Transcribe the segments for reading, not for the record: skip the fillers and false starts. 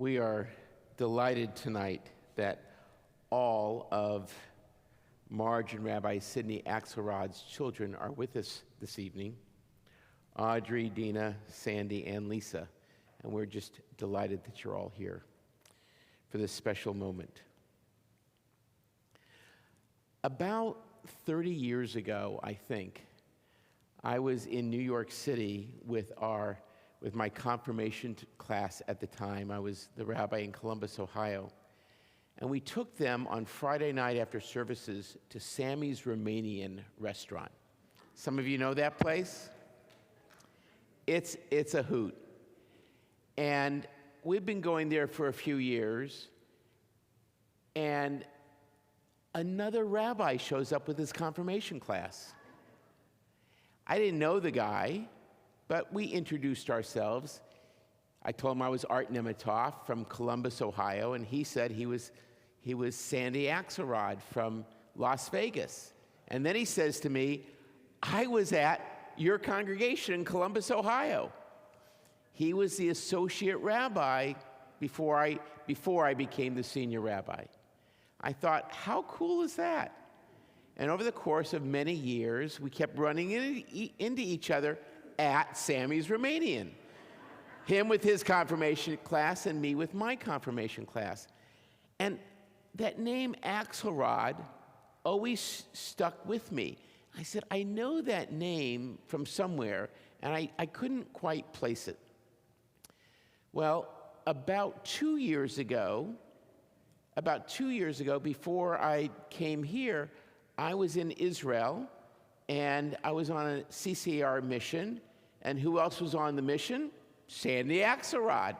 We are delighted tonight that all of Marge and Rabbi Sidney Akselrad's children are with us this evening. Audrey, Dina, Sandy, and Lisa. And we're just delighted that you're all here for this special moment. About 30 years ago, I think, I was in New York City with my confirmation class at the time. I was the rabbi in Columbus, Ohio. And we took them on Friday night after services to Sammy's Romanian restaurant. Some of you know that place? It's a hoot. And we've been going there for a few years, and another rabbi shows up with his confirmation class. I didn't know the guy, but we introduced ourselves. I told him I was Art Nematoff from Columbus, Ohio, and he said he was Sandy Akselrad from Las Vegas. And then he says to me, I was at your congregation in Columbus, Ohio. He was the associate rabbi before I became the senior rabbi. I thought, how cool is that? And over the course of many years, we kept running into each other at Sammy's Romanian. Him with his confirmation class and me with my confirmation class. And that name Akselrad always stuck with me. I said, I know that name from somewhere, and I couldn't quite place it. Well, about 2 years ago, before I came here, I was in Israel, and I was on a CCR mission, and who else was on the mission? Sandy Akselrad.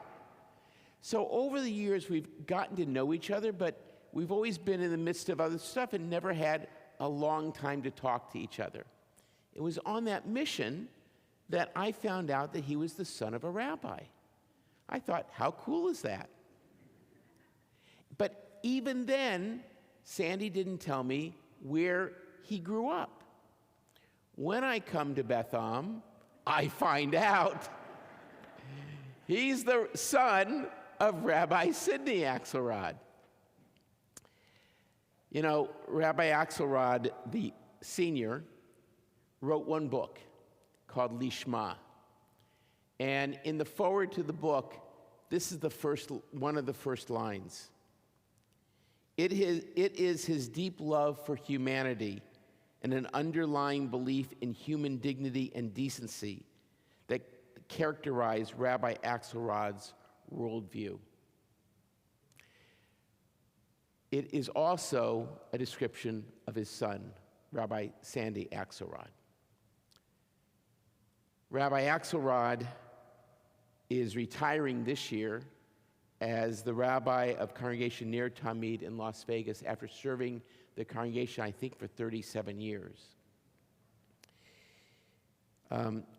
So over the years, we've gotten to know each other, but we've always been in the midst of other stuff and never had a long time to talk to each other. It was on that mission that I found out that he was the son of a rabbi. I thought, how cool is that? But even then, Sandy didn't tell me where he grew up. When I come to Beth Am, I find out he's the son of Rabbi Sidney Akselrad. You know, Rabbi Akselrad, the senior, wrote one book called Lishma. And in the foreword to the book, this is one of the first lines. It is his deep love for humanity and an underlying belief in human dignity and decency that characterize Rabbi Akselrad's worldview. It is also a description of his son, Rabbi Sandy Akselrad. Rabbi Akselrad is retiring this year as the rabbi of Congregation Ner Tamid in Las Vegas after serving the congregation, I think, for 37 years.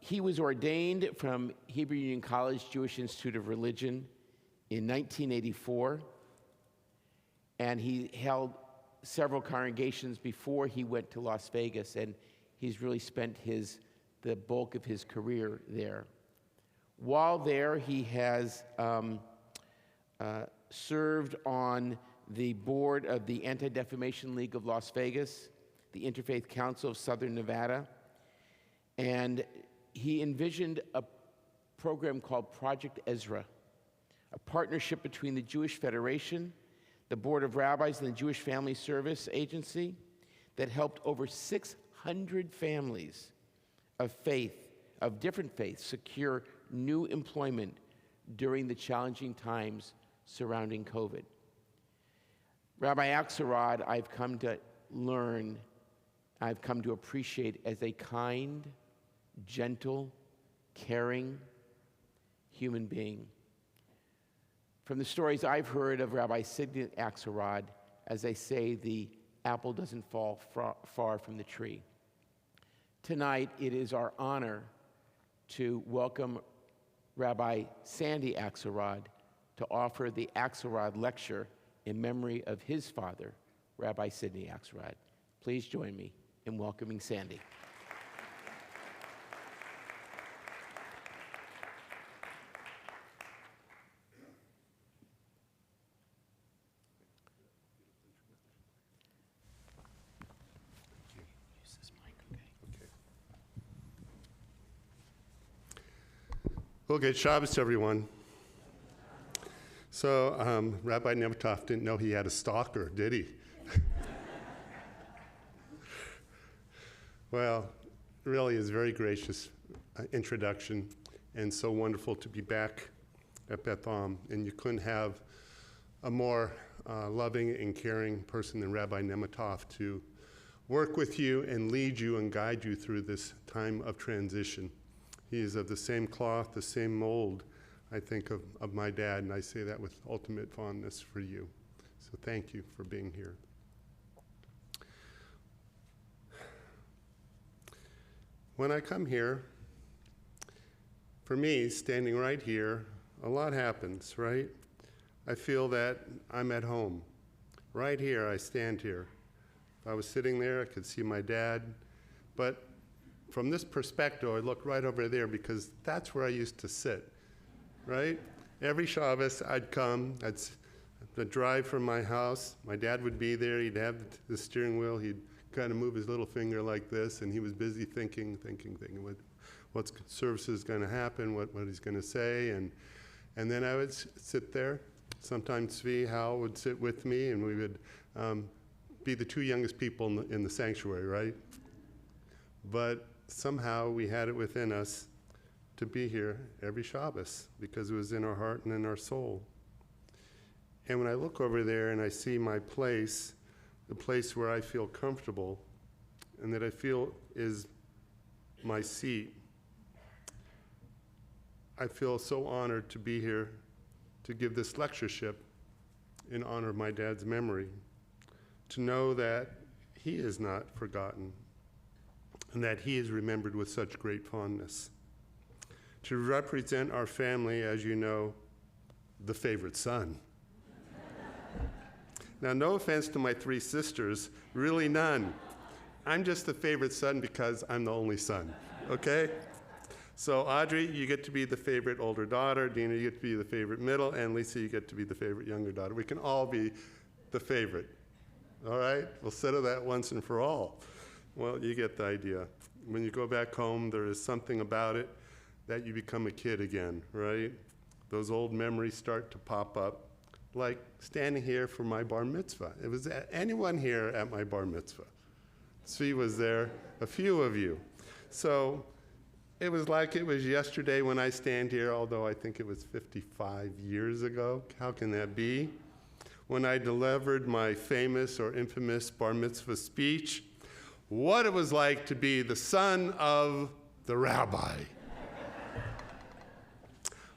He was ordained from Hebrew Union College Jewish Institute of Religion in 1984, and he held several congregations before he went to Las Vegas, and he's really spent the bulk of his career there. While there, he has served on the board of the Anti-Defamation League of Las Vegas, the Interfaith Council of Southern Nevada, and he envisioned a program called Project Ezra, a partnership between the Jewish Federation, the Board of Rabbis, and the Jewish Family Service Agency that helped over 600 families of different faiths secure new employment during the challenging times surrounding COVID. Rabbi Akselrad, I've come to appreciate as a kind, gentle, caring human being. From the stories I've heard of Rabbi Sidney Akselrad, as they say, the apple doesn't fall far from the tree. Tonight, it is our honor to welcome Rabbi Sandy Akselrad to offer the Akselrad lecture in memory of his father, Rabbi Sidney Akselrad. Please join me in welcoming Sandy. Well, good Shabbos, everyone. So, Rabbi Nematov didn't know he had a stalker, did he? Well, really is very gracious introduction, and so wonderful to be back at Beth Am. And you couldn't have a more loving and caring person than Rabbi Nematov to work with you and lead you and guide you through this time of transition. He is of the same cloth, the same mold, I think, of my dad, and I say that with ultimate fondness for you. So thank you for being here. When I come here, for me, standing right here, a lot happens, right? I feel that I'm at home. Right here, I stand here. If I was sitting there, I could see my dad, but from this perspective, I look right over there because that's where I used to sit, right? Every Shabbos, I'd come, I'd drive from my house. My dad would be there. He'd have the steering wheel. He'd kind of move his little finger like this, and he was busy thinking what service is going to happen, what he's going to say, and then I would sit there. Sometimes Zvi, Hal would sit with me, and we would be the two youngest people in the sanctuary, right? But somehow we had it within us to be here every Shabbos because it was in our heart and in our soul. And when I look over there and I see my place, the place where I feel comfortable and that I feel is my seat, I feel so honored to be here to give this lectureship in honor of my dad's memory, to know that he is not forgotten and that he is remembered with such great fondness. To represent our family, as you know, the favorite son. Now, no offense to my three sisters, really none. I'm just the favorite son because I'm the only son, okay? So Audrey, you get to be the favorite older daughter, Dina, you get to be the favorite middle, and Lisa, you get to be the favorite younger daughter. We can all be the favorite, all right? We'll settle that once and for all. Well, you get the idea. When you go back home, there is something about it that you become a kid again, right? Those old memories start to pop up, like standing here for my bar mitzvah. It was anyone here at my bar mitzvah. Zvi was there, a few of you. So it was like it was yesterday when I stand here, although I think it was 55 years ago. How can that be? When I delivered my famous or infamous bar mitzvah speech, what it was like to be the son of the rabbi.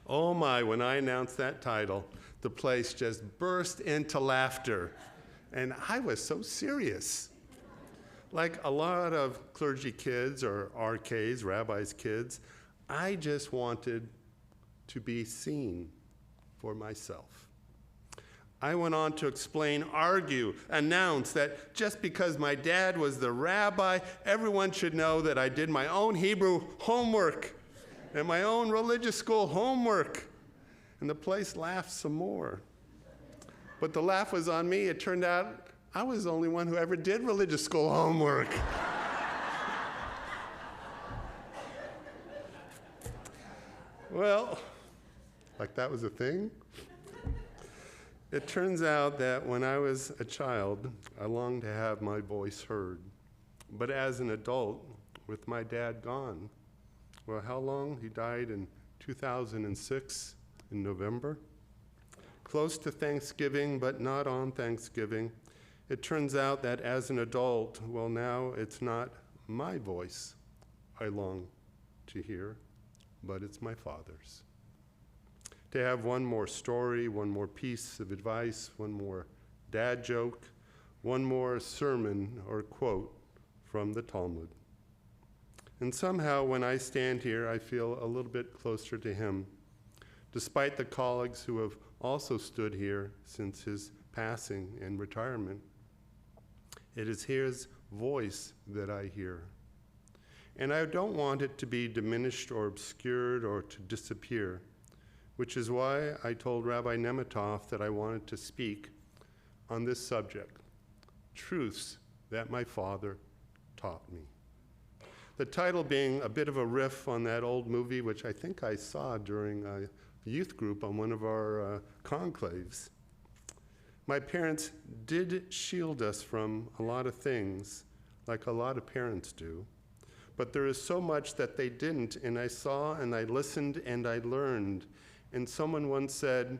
Oh my, when I announced that title, the place just burst into laughter. And I was so serious. Like a lot of clergy kids or RKs, rabbis' kids, I just wanted to be seen for myself. I went on to explain, argue, announce that just because my dad was the rabbi, everyone should know that I did my own Hebrew homework and my own religious school homework. And the place laughed some more. But the laugh was on me. It turned out I was the only one who ever did religious school homework. Well, like that was a thing? It turns out that when I was a child, I longed to have my voice heard. But as an adult, with my dad gone, well, how long? He died in 2006 in November. Close to Thanksgiving, but not on Thanksgiving. It turns out that as an adult, well, now it's not my voice I long to hear, but it's my Father's. To have one more story, one more piece of advice, one more dad joke, one more sermon or quote from the Talmud. And somehow when I stand here, I feel a little bit closer to him, despite the colleagues who have also stood here since his passing and retirement. It is his voice that I hear. And I don't want it to be diminished or obscured or to disappear, which is why I told Rabbi Nematov that I wanted to speak on this subject, truths that my father taught me. The title being a bit of a riff on that old movie, which I think I saw during a youth group on one of our conclaves. My parents did shield us from a lot of things, like a lot of parents do. But there is so much that they didn't, and I saw and I listened and I learned. And someone once said,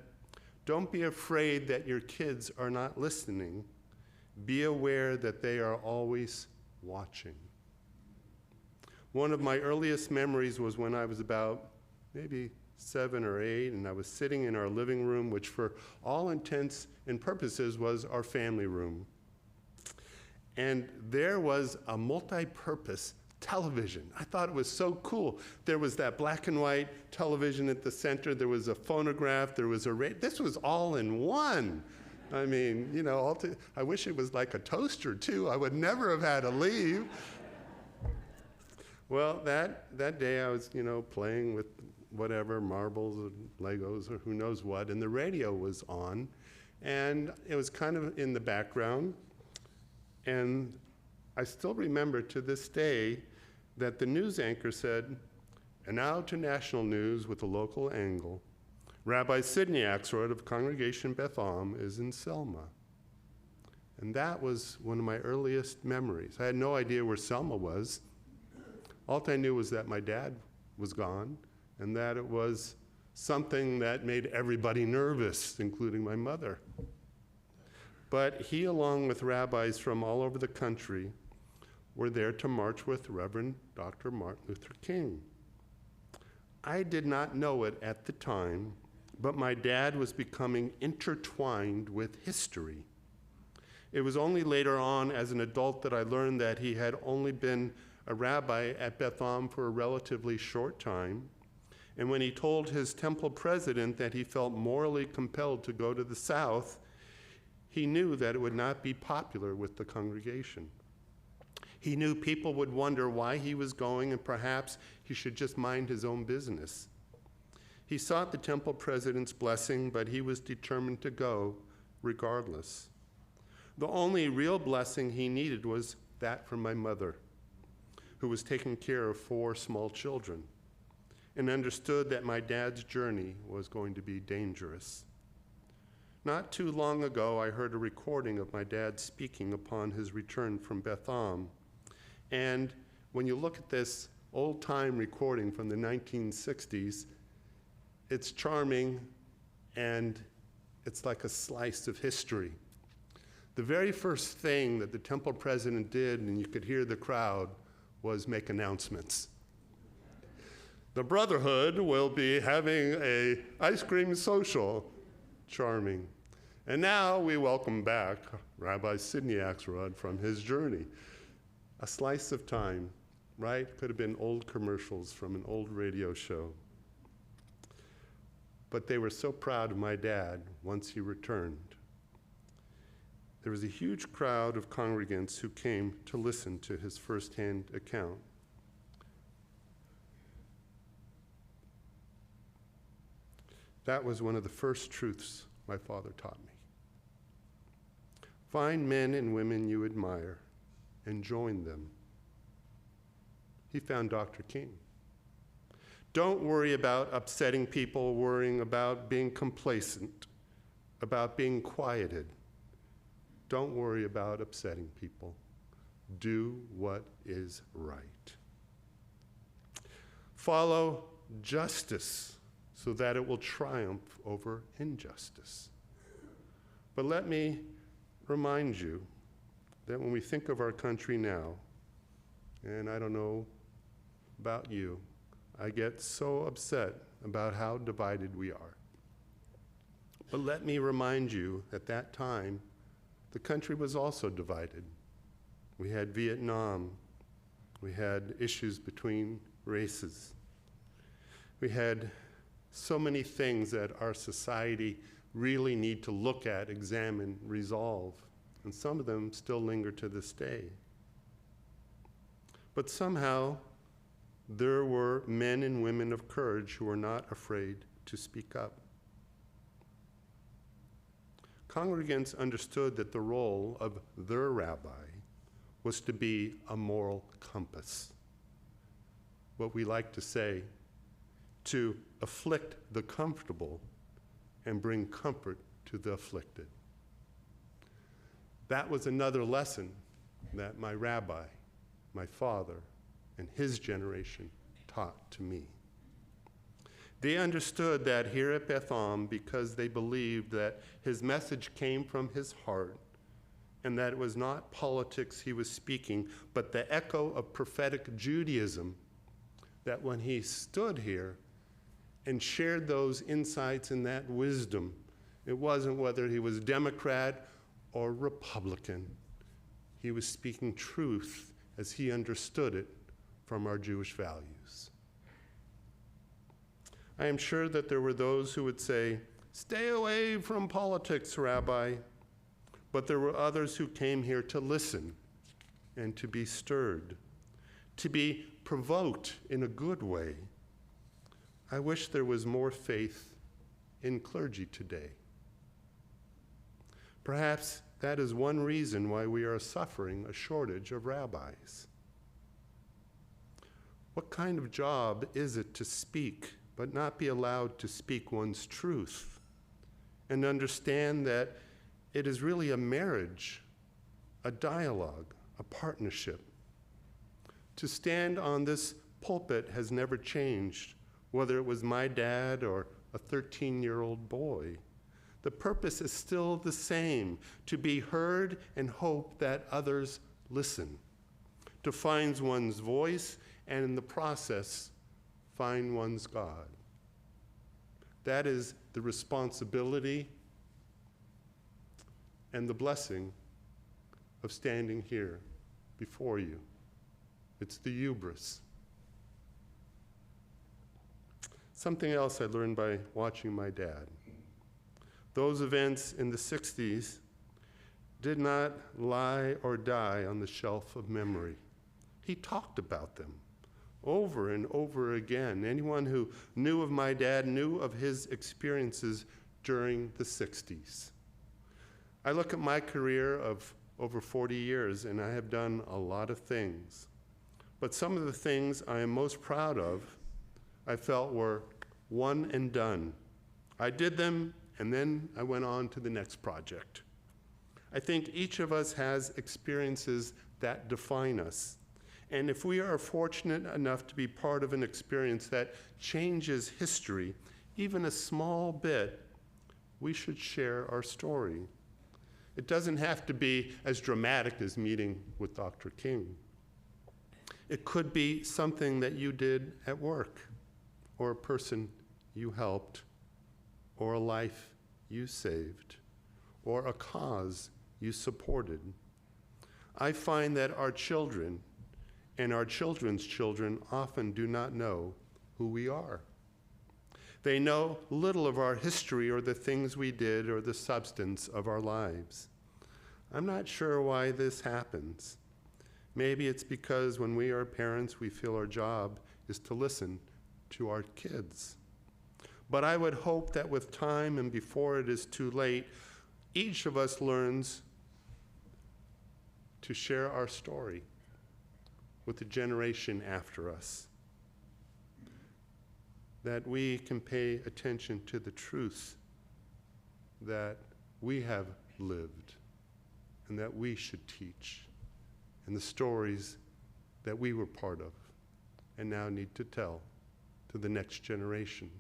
"Don't be afraid that your kids are not listening. Be aware that they are always watching." One of my earliest memories was when I was about maybe 7 or 8, and I was sitting in our living room, which for all intents and purposes was our family room. And there was a multi-purpose television. I thought it was so cool. There was that black and white television at the center. There was a phonograph. There was a radio. This was all in one. I mean, you know, I wish it was like a toaster, too. I would never have had to leave. Well, that day I was, you know, playing with whatever, marbles or Legos or who knows what, and the radio was on, and it was kind of in the background. And I still remember to this day that the news anchor said, "And now to national news with a local angle. Rabbi Sidney Akselrad of Congregation Beth Am is in Selma." And that was one of my earliest memories. I had no idea where Selma was. All I knew was that my dad was gone and that it was something that made everybody nervous, including my mother. But he, along with rabbis from all over the country, were there to march with Reverend Dr. Martin Luther King. I did not know it at the time, but my dad was becoming intertwined with history. It was only later on as an adult that I learned that he had only been a rabbi at Beth Am for a relatively short time. And when he told his temple president that he felt morally compelled to go to the South, he knew that it would not be popular with the congregation. He knew people would wonder why he was going, and perhaps he should just mind his own business. He sought the temple president's blessing, but he was determined to go regardless. The only real blessing he needed was that from my mother, who was taking care of 4 small children and understood that my dad's journey was going to be dangerous. Not too long ago, I heard a recording of my dad speaking upon his return from Beth Am. And when you look at this old-time recording from the 1960s, it's charming and it's like a slice of history. The very first thing that the temple president did, and you could hear the crowd, was make announcements. The Brotherhood will be having a ice cream social. Charming. And now we welcome back Rabbi Sidney Akselrad from his journey. A slice of time, right? Could have been old commercials from an old radio show. But they were so proud of my dad once he returned. There was a huge crowd of congregants who came to listen to his firsthand account. That was one of the first truths my father taught me. Find men and women you admire and join them. He found Dr. King. Don't worry about upsetting people, worrying about being complacent, about being quieted. Don't worry about upsetting people. Do what is right. Follow justice so that it will triumph over injustice. But let me remind you that when we think of our country now, and I don't know about you, I get so upset about how divided we are. But let me remind you, at that time, the country was also divided. We had Vietnam. We had issues between races. We had so many things that our society really need to look at, examine, resolve, and some of them still linger to this day. But somehow, there were men and women of courage who were not afraid to speak up. Congregants understood that the role of their rabbi was to be a moral compass. what we like to say, to afflict the comfortable and bring comfort to the afflicted. That was another lesson that my rabbi, my father, and his generation taught to me. They understood that here at Beth Am, because they believed that his message came from his heart and that it was not politics he was speaking, but the echo of prophetic Judaism, that when he stood here and shared those insights and that wisdom, it wasn't whether he was Democrat or Republican. He was speaking truth as he understood it from our Jewish values. I am sure that there were those who would say, "Stay away from politics, Rabbi." But there were others who came here to listen and to be stirred, to be provoked in a good way. I wish there was more faith in clergy today. Perhaps that is one reason why we are suffering a shortage of rabbis. What kind of job is it to speak, but not be allowed to speak one's truth, and understand that it is really a marriage, a dialogue, a partnership? To stand on this pulpit has never changed, whether it was my dad or a 13-year-old boy. The purpose is still the same, to be heard and hope that others listen, to find one's voice and in the process find one's God. That is the responsibility and the blessing of standing here before you. It's the hubris. Something else I learned by watching my dad. Those events in the 60s did not lie or die on the shelf of memory. He talked about them over and over again. Anyone who knew of my dad knew of his experiences during the 60s. I look at my career of over 40 years, and I have done a lot of things. But some of the things I am most proud of, I felt were one and done. I did them, and then I went on to the next project. I think each of us has experiences that define us. And if we are fortunate enough to be part of an experience that changes history, even a small bit, we should share our story. It doesn't have to be as dramatic as meeting with Dr. King. It could be something that you did at work, or a person you helped, or a life you saved, or a cause you supported. I find that our children and our children's children often do not know who we are. They know little of our history or the things we did or the substance of our lives. I'm not sure why this happens. Maybe it's because when we are parents, we feel our job is to listen to our kids. But I would hope that with time and before it is too late, each of us learns to share our story with the generation after us, that we can pay attention to the truth that we have lived and that we should teach, and the stories that we were part of and now need to tell to the next generation.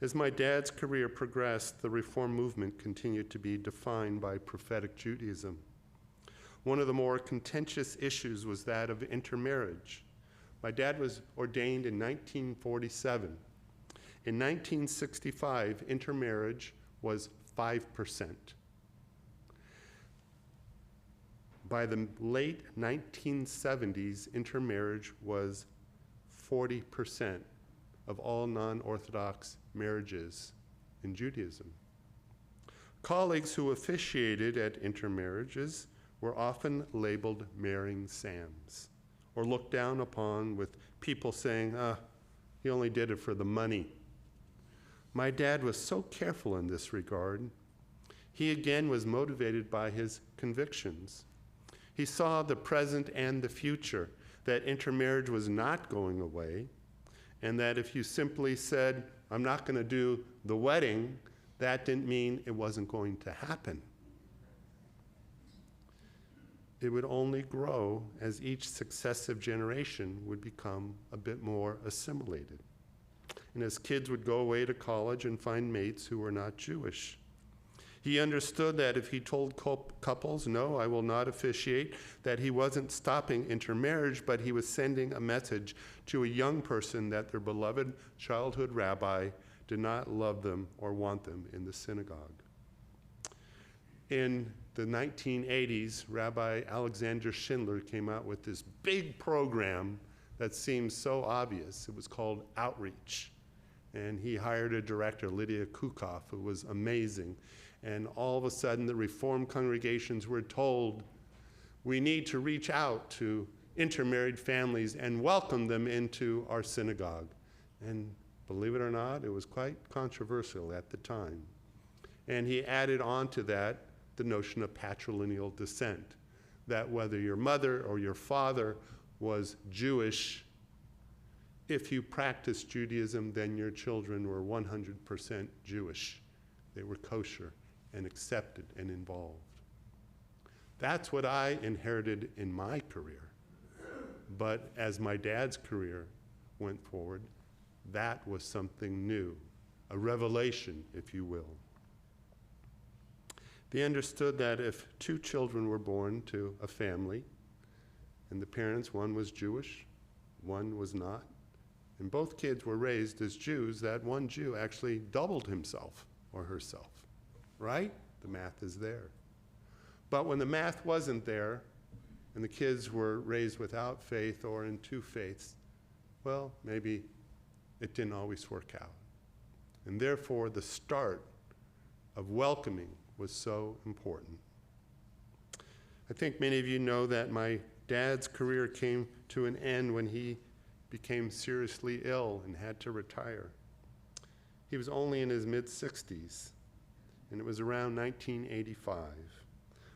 As my dad's career progressed, the Reform movement continued to be defined by prophetic Judaism. One of the more contentious issues was that of intermarriage. My dad was ordained in 1947. In 1965, intermarriage was 5%. By the late 1970s, intermarriage was 40% of all non-Orthodox marriages in Judaism. Colleagues who officiated at intermarriages were often labeled marrying Sams, or looked down upon with people saying, he only did it for the money. My dad was so careful in this regard. He again was motivated by his convictions. He saw the present and the future, that intermarriage was not going away, and that if you simply said, I'm not going to do the wedding, that didn't mean it wasn't going to happen. It would only grow as each successive generation would become a bit more assimilated. And as kids would go away to college and find mates who were not Jewish. He understood that if he told couples, no, I will not officiate, that he wasn't stopping intermarriage, but he was sending a message to a young person that their beloved childhood rabbi did not love them or want them in the synagogue. In the 1980s, Rabbi Alexander Schindler came out with this big program that seemed so obvious. It was called Outreach. And he hired a director, Lydia Kukoff, who was amazing. And all of a sudden, the Reformed congregations were told, we need to reach out to intermarried families and welcome them into our synagogue. And believe it or not, it was quite controversial at the time. And he added on to that the notion of patrilineal descent, that whether your mother or your father was Jewish, if you practiced Judaism, then your children were 100% Jewish. They were kosher and accepted and involved. That's what I inherited in my career. But as my dad's career went forward, that was something new, a revelation, if you will. They understood that if two children were born to a family, and the parents, one was Jewish, one was not, and both kids were raised as Jews, that one Jew actually doubled himself or herself, right? The math is there. But when the math wasn't there, and the kids were raised without faith or in two faiths, well, maybe it didn't always work out. And therefore, the start of welcoming was so important. I think many of you know that my dad's career came to an end when he became seriously ill and had to retire. He was only in his mid-60s, and it was around 1985.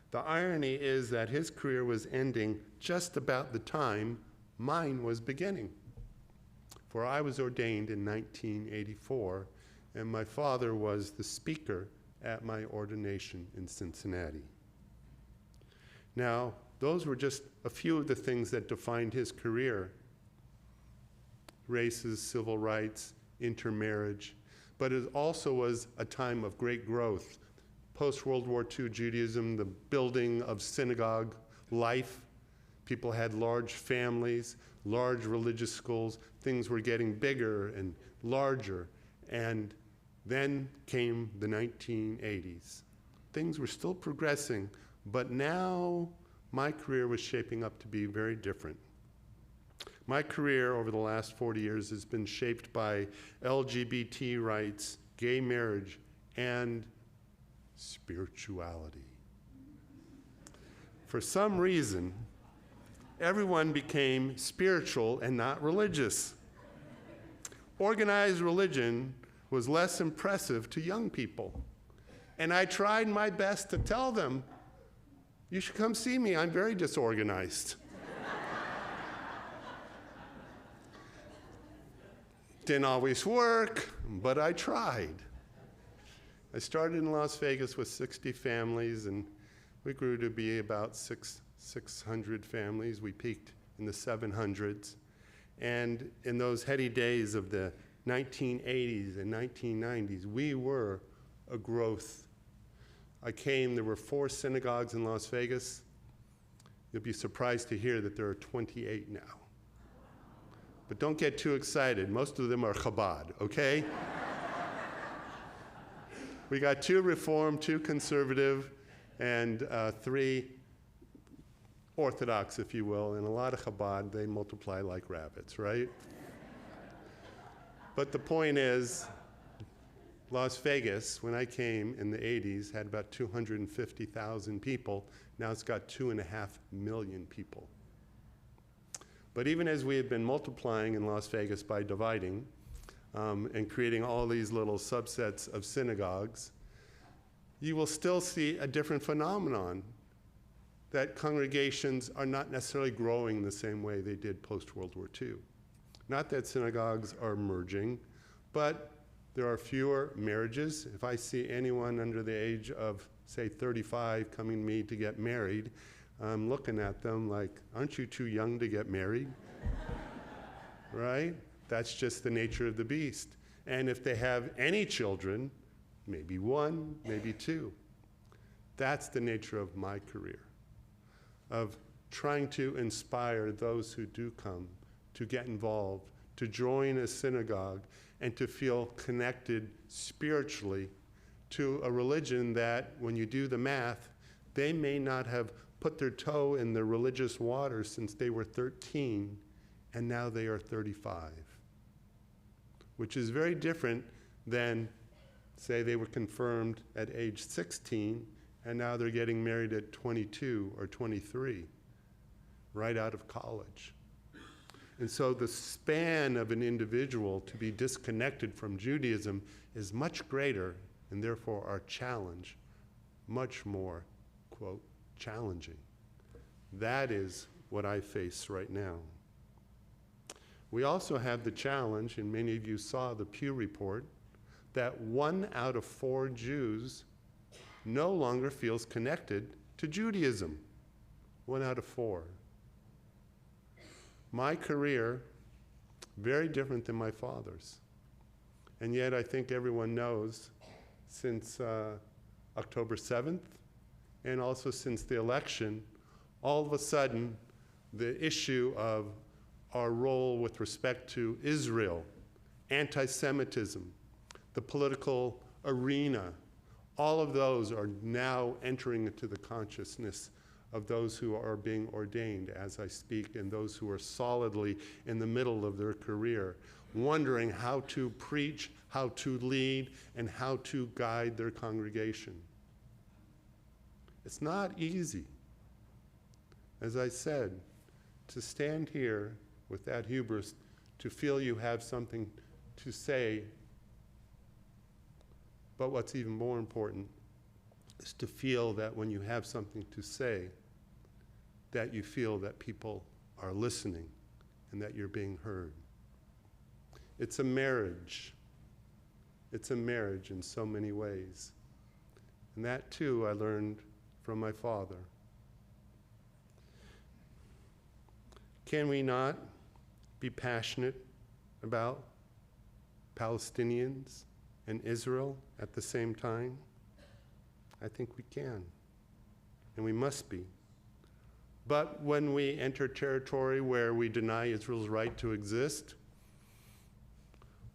The irony is that his career was ending just about the time mine was beginning. For I was ordained in 1984, and my father was the speaker at my ordination in Cincinnati. Now, those were just a few of the things that defined his career: races, civil rights, intermarriage. But it also was a time of great growth. Post-World War II Judaism, the building of synagogue life. People had large families, large religious schools. Things were getting bigger and larger. And then came the 1980s. Things were still progressing, but now my career was shaping up to be very different. My career over the last 40 years has been shaped by LGBT rights, gay marriage, and spirituality. For some reason, everyone became spiritual and not religious. Organized religion was less impressive to young people. And I tried my best to tell them, you should come see me, I'm very disorganized. Didn't always work, but I tried. I started in Las Vegas with 60 families, and we grew to be about 600 families. We peaked in the 700s. And in those heady days of the 1980s and 1990s, we were a growth. There were 4 synagogues in Las Vegas. You'll be surprised to hear that there are 28 now. But don't get too excited. Most of them are Chabad, okay? We got 2 Reform, 2 Conservative, and 3 Orthodox, if you will, and a lot of Chabad. They multiply like rabbits, right? But the point is, Las Vegas, when I came in the 80s, had about 250,000 people. Now it's got 2.5 million people. But even as we had been multiplying in Las Vegas by dividing and creating all these little subsets of synagogues, you will still see a different phenomenon. that congregations are not necessarily growing the same way they did post-World War II. Not that synagogues are merging, but there are fewer marriages. If I see anyone under the age of, say, 35 coming to me to get married, I'm looking at them like, aren't you too young to get married? Right? That's just the nature of the beast. And if they have any children, maybe one, maybe two. That's the nature of my career, of trying to inspire those who do come to get involved, to join a synagogue, and to feel connected spiritually to a religion that, when you do the math, they may not have put their toe in the religious water since they were 13, and now they are 35, which is very different than, say, they were confirmed at age 16, and now they're getting married at 22 or 23, right out of college. And so the span of an individual to be disconnected from Judaism is much greater, and therefore our challenge much more, quote, challenging. That is what I face right now. We also have the challenge, and many of you saw the Pew report, that 1 out of 4 Jews no longer feels connected to Judaism. 1 out of 4. My career, very different than my father's. And yet I think everyone knows, since October 7th, and also since the election, all of a sudden, the issue of our role with respect to Israel, anti-Semitism, the political arena, all of those are now entering into the consciousness of those who are being ordained as I speak, and those who are solidly in the middle of their career, wondering how to preach, how to lead, and how to guide their congregation. It's not easy. As I said, to stand here with that hubris, to feel you have something to say, but what's even more important is to feel that when you have something to say, that you feel that people are listening and that you're being heard. It's a marriage. It's a marriage in so many ways. And that too I learned from my father. Can we not be passionate about Palestinians and Israel at the same time? I think we can, and we must be. But when we enter territory where we deny Israel's right to exist,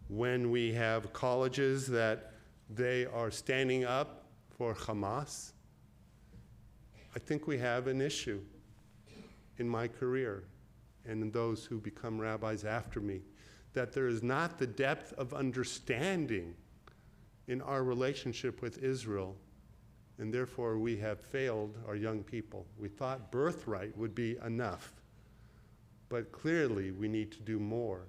when we have colleges that they are standing up for Hamas, I think we have an issue in my career and in those who become rabbis after me, that there is not the depth of understanding in our relationship with Israel, and therefore we have failed our young people. We thought birthright would be enough, but clearly we need to do more.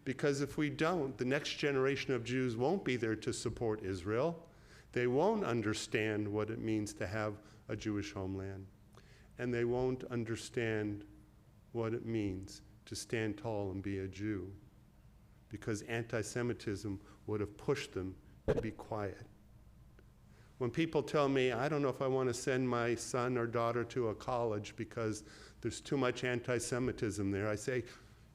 Because if we don't, the next generation of Jews won't be there to support Israel. They won't understand what it means to have a Jewish homeland, and they won't understand what it means to stand tall and be a Jew, because anti-Semitism would have pushed them to be quiet. When people tell me, I don't know if I want to send my son or daughter to a college because there's too much anti-Semitism there, I say,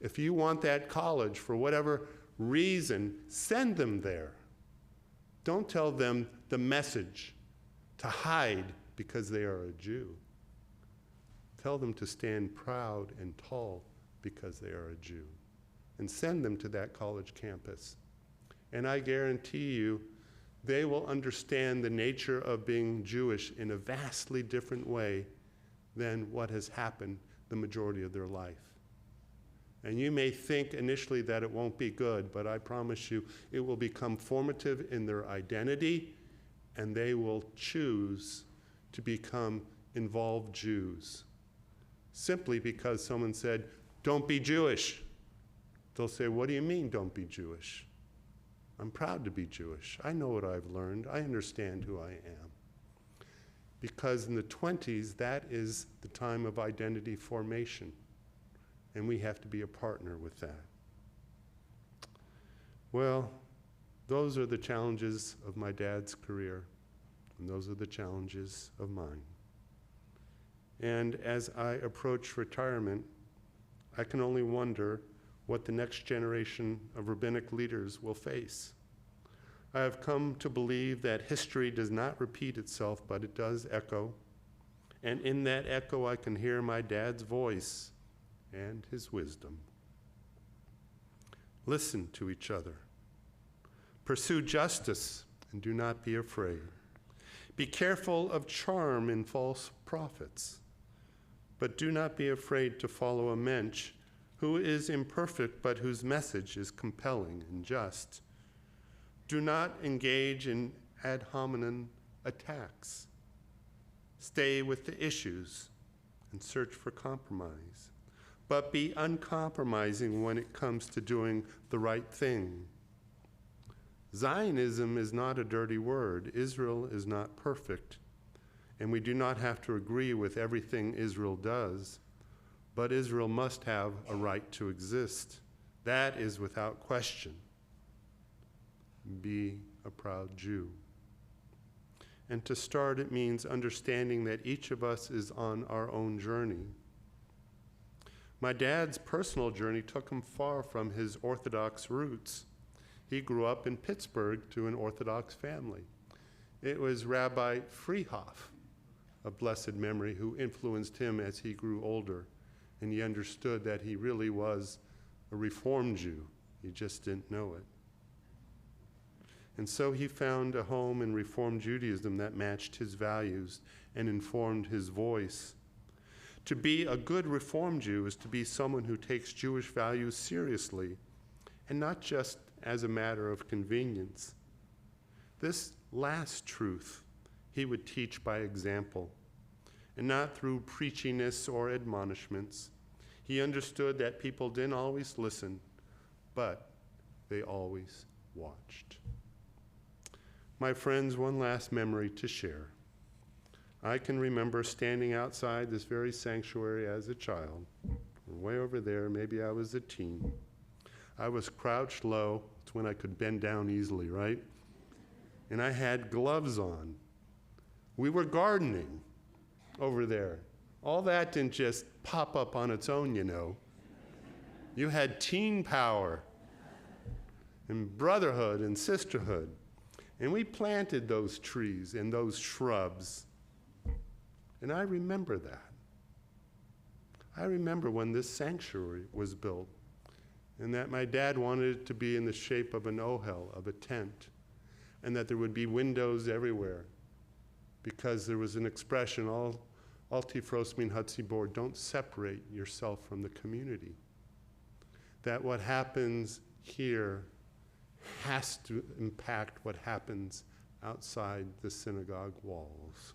if you want that college for whatever reason, send them there. Don't tell them the message to hide because they are a Jew. Tell them to stand proud and tall because they are a Jew. And send them to that college campus. And I guarantee you, they will understand the nature of being Jewish in a vastly different way than what has happened the majority of their life. And you may think initially that it won't be good, but I promise you it will become formative in their identity, and they will choose to become involved Jews. Simply because someone said, don't be Jewish. They'll say, what do you mean, don't be Jewish? I'm proud to be Jewish. I know what I've learned. I understand who I am. because in the 20s, that is the time of identity formation, and we have to be a partner with that. Well, those are the challenges of my dad's career, and those are the challenges of mine. And as I approach retirement, I can only wonder what the next generation of rabbinic leaders will face. I have come to believe that history does not repeat itself, but it does echo. And in that echo, I can hear my dad's voice and his wisdom. Listen to each other. Pursue justice and do not be afraid. Be careful of charm and false prophets, but do not be afraid to follow a mensch who is imperfect but whose message is compelling and just. Do not engage in ad hominem attacks. Stay with the issues and search for compromise, but be uncompromising when it comes to doing the right thing. Zionism is not a dirty word. Israel is not perfect, and we do not have to agree with everything Israel does, but Israel must have a right to exist. That is without question. Be a proud Jew. And to start, it means understanding that each of us is on our own journey. My dad's personal journey took him far from his Orthodox roots. He grew up in Pittsburgh to an Orthodox family. It was Rabbi Freehoff, of blessed memory, who influenced him as he grew older, and he understood that he really was a Reformed Jew. He just didn't know it. And so he found a home in Reformed Judaism that matched his values and informed his voice. To be a good Reformed Jew is to be someone who takes Jewish values seriously, and not just as a matter of convenience. This last truth he would teach by example, and not through preachiness or admonishments. He understood that people didn't always listen, but they always watched. My friends, one last memory to share. I can remember standing outside this very sanctuary as a child, way over there, maybe I was a teen. I was crouched low. It's when I could bend down easily, right? And I had gloves on. We were gardening over there. All that didn't just pop up on its own, you know. You had teen power and brotherhood and sisterhood. And we planted those trees and those shrubs. And I remember that. I remember when this sanctuary was built, and that my dad wanted it to be in the shape of an ohel, of a tent, and that there would be windows everywhere, because there was an expression, al tifros min hatzibor, don't separate yourself from the community. That what happens here has to impact what happens outside the synagogue walls.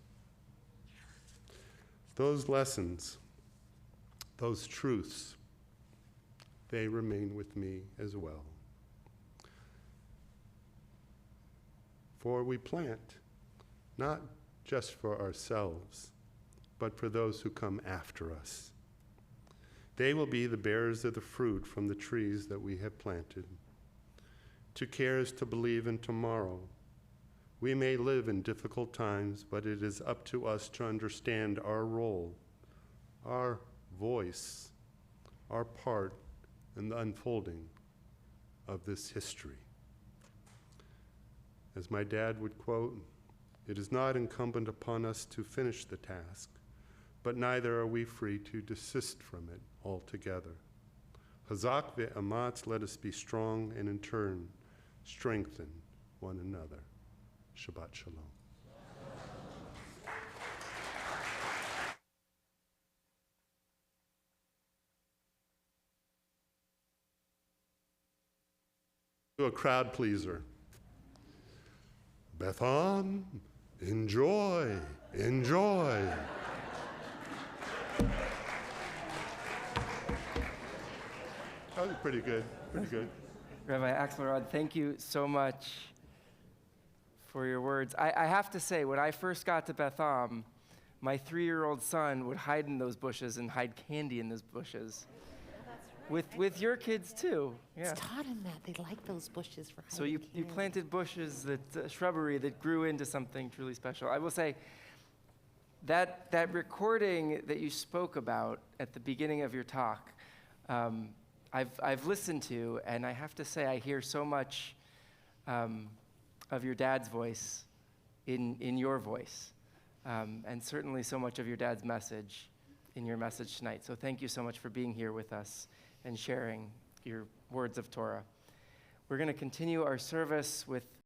Those lessons, those truths, they remain with me as well. For we plant, not just for ourselves, but for those who come after us. They will be the bearers of the fruit from the trees that we have planted. To care is to believe in tomorrow. We may live in difficult times, but it is up to us to understand our role, our voice, our part in the unfolding of this history. As my dad would quote, it is not incumbent upon us to finish the task, but neither are we free to desist from it altogether. Hazak ve'amatz, let us be strong, and in turn, strengthen one another. Shabbat shalom. To a crowd pleaser. Bethon, enjoy, enjoy. That was pretty good, pretty good. Rabbi Akselrad, thank you so much for your words. I have to say, when I first got to Beth Am, my 3-year-old son would hide in those bushes and hide candy in those bushes. With your kids too. Yeah. It's taught him that. They like those bushes for hiding So you candy. planted bushes, shrubbery that grew into something truly special. I will say that recording that you spoke about at the beginning of your talk, I've listened to, and I have to say I hear so much of your dad's voice in your voice, and certainly so much of your dad's message in your message tonight. So thank you so much for being here with us and sharing your words of Torah. We're going to continue our service with